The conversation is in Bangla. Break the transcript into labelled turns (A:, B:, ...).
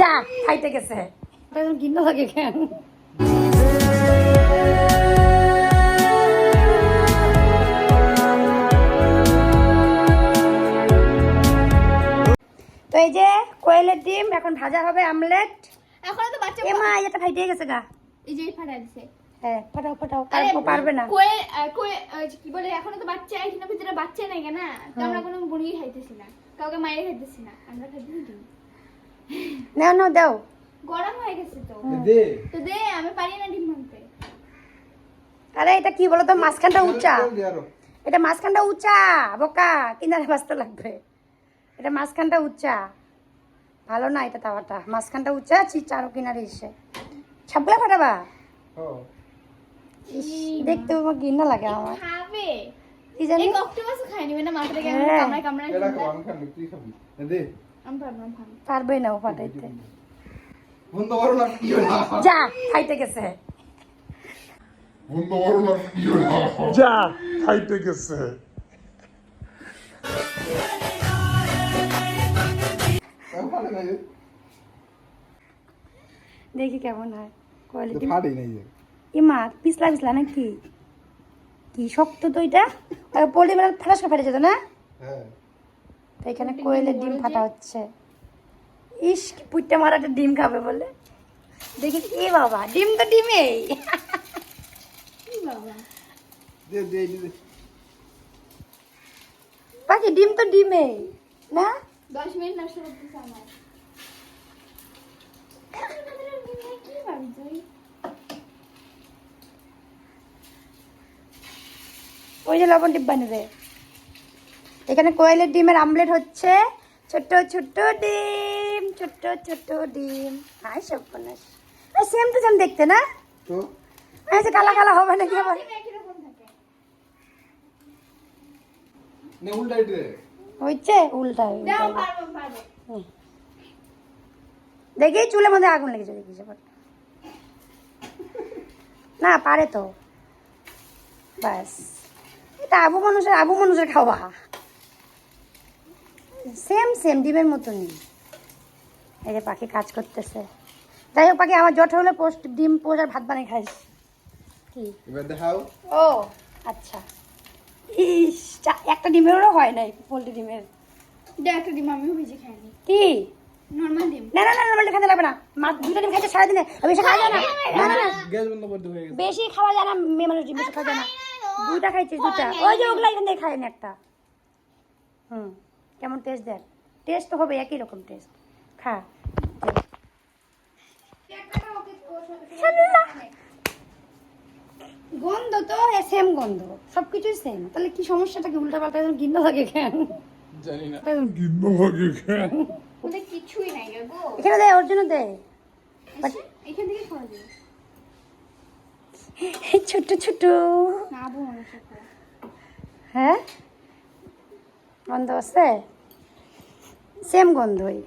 A: যা খাইতে গেছে ঘৃণা লাগে কেন? তো এই যে কোয়েলের ডিম এখন ভাজা হবে, আমলেট।
B: এখন তো বাচ্চা
A: এমা এটা ফাইটে গেছে গা,
B: এই যে ফাটা দিছে।
A: হ্যাঁ ফাটাও ফাটাও, তারপর পারবে না।
B: কি বলে এখনো তো বাচ্চা এখানে ভিতরে বাচ্চা নাই কেন, তো আমরা কোনো মুরগি খাইতেছি না, কাউকে মাইরে খাইতেছি না, আমরা খাইতেছি ডিম।
A: নাও নাও দাও,
B: গরম হয়ে গেছে তো দে আমি পারি না ডিম ভাঙতে।
A: আরে এটা কি বলো তো, মাঝখানটা উঁচা, এটা মাঝখানটা উঁচা বোকা, কিনারে বাঁচতে লাগবে। এটা মাঝখানটা উঁচা, ভালো না এটা তাওয়াটা, মাঝখানটা উঁচা, চারো কিনারে এসে সবগুলা ফাটাবা। দেখতে আমার ঘৃণা লাগে আমার।
B: খাবে
A: কি জানি
B: এই অক্টোপাস খাই নিবে না, মাথাটা কেমন কামড়ায় কামড়ায়
C: এটা কোন খাবি তুই খাবি দে
B: আমি পারবো না ভাঙ।
A: পারবে না ও ফাটাইতে।
C: বন্ধ করো না ভিডিও না
A: যা খাইতে গেছে,
C: বন্ধ করো না ভিডিও না
D: যা খাইতে গেছে।
A: দেখি কেমন হয় কোয়ালিটি।
C: ফাড়ি নাই যে
A: ইমা পিছলা পিছলা নাকি কি শক্ত তো এটা, পোল্ট্রি বেলা ফাটাস করে ফেটে যেত না।
C: হ্যাঁ
A: তো এখানে কোয়েলের ডিম ফাটা হচ্ছে। ইস কি পুইটা মারাটা ডিম খাবে বলে, দেখি এ বাবা ডিম তো ডিমেই।
B: কি বাবা
C: দে দে দে
A: বাকি ডিম তো ডিমেই না।
B: 10 মিনিট নষ্ট করতেছ আমার। কি ভাবি তুই?
A: ওই যে লবণ ডিব্বা নেবে। এখানে কোয়েলের ডিমের আমলেট হচ্ছে, ছোট্ট ছোট্ট ডিম, ছোট্ট ছোট্ট ডিম। হাই সব বনাস সেম টু সেম দেখতে না,
C: তো
A: এই যে কালা কালা হবে নাকি আবার,
B: একই রকম থাকে।
C: নে উল্টাই দে
A: হচ্ছে উল্টা
B: দাও পারবো পারবো।
A: দেখি চুলের মধ্যে আগুন লেগেছে, দেখি না পারে তো ব্যাস। এটা আবু মানুষের খাওয়া, সেম সেম ডিমের মতনই। এই যে পাখি কাজ করতেছে। যাই হোক পাখি, আমার জট হলে পোস্ট ডিম পোস্ট আর ভাত বানিয়ে খাইস কি।
C: এবার দেখাও
A: ও আচ্ছা, ইস একটা ডিমেরও হয় নাই পোল্ট্রি ডিমের।
B: এটা একটা ডিম আমিও ভেজে খাইনি,
A: কি
B: নরমাল ডিম।
A: না না না নর্মালি খেতে লাগবে না, দুটো ডিম খাইছে সারাদিনে, বেশি খাওয়া যায় না। না না না
C: গ্যাস বন্ধ করতে হয়ে গেছে
A: বেশি খাওয়া যায় না, মেয়ে মানুষ ডিম বেশি খাওয়া যায় না। দুটা খাইছিস দুটা, ওই যে ওগুলা এখান থেকে খাইনি একটা। কেমন টেস্ট দেখ, টেস্ট তো হবে একই রকম টেস্ট, খা। গন্ধ তো সেম গন্ধ, সবকিছুই সেম, তাহলে কি সমস্যাটা কি? উল্টা পাল্টা ঘৃণা লাগে কেন
C: জানি না
D: ঘৃণা লাগে কেন?
B: ওদের কিছুই নাই গো।
A: এখানে দেয়, ওর জন্য দেয়।
B: এখান থেকে খাওয়া যাবে
A: ছোট ছোট,
B: না আবু মানুষের খাওয়া।
A: হ্যাঁ গন্ধ আছে, সেম গন্ধই।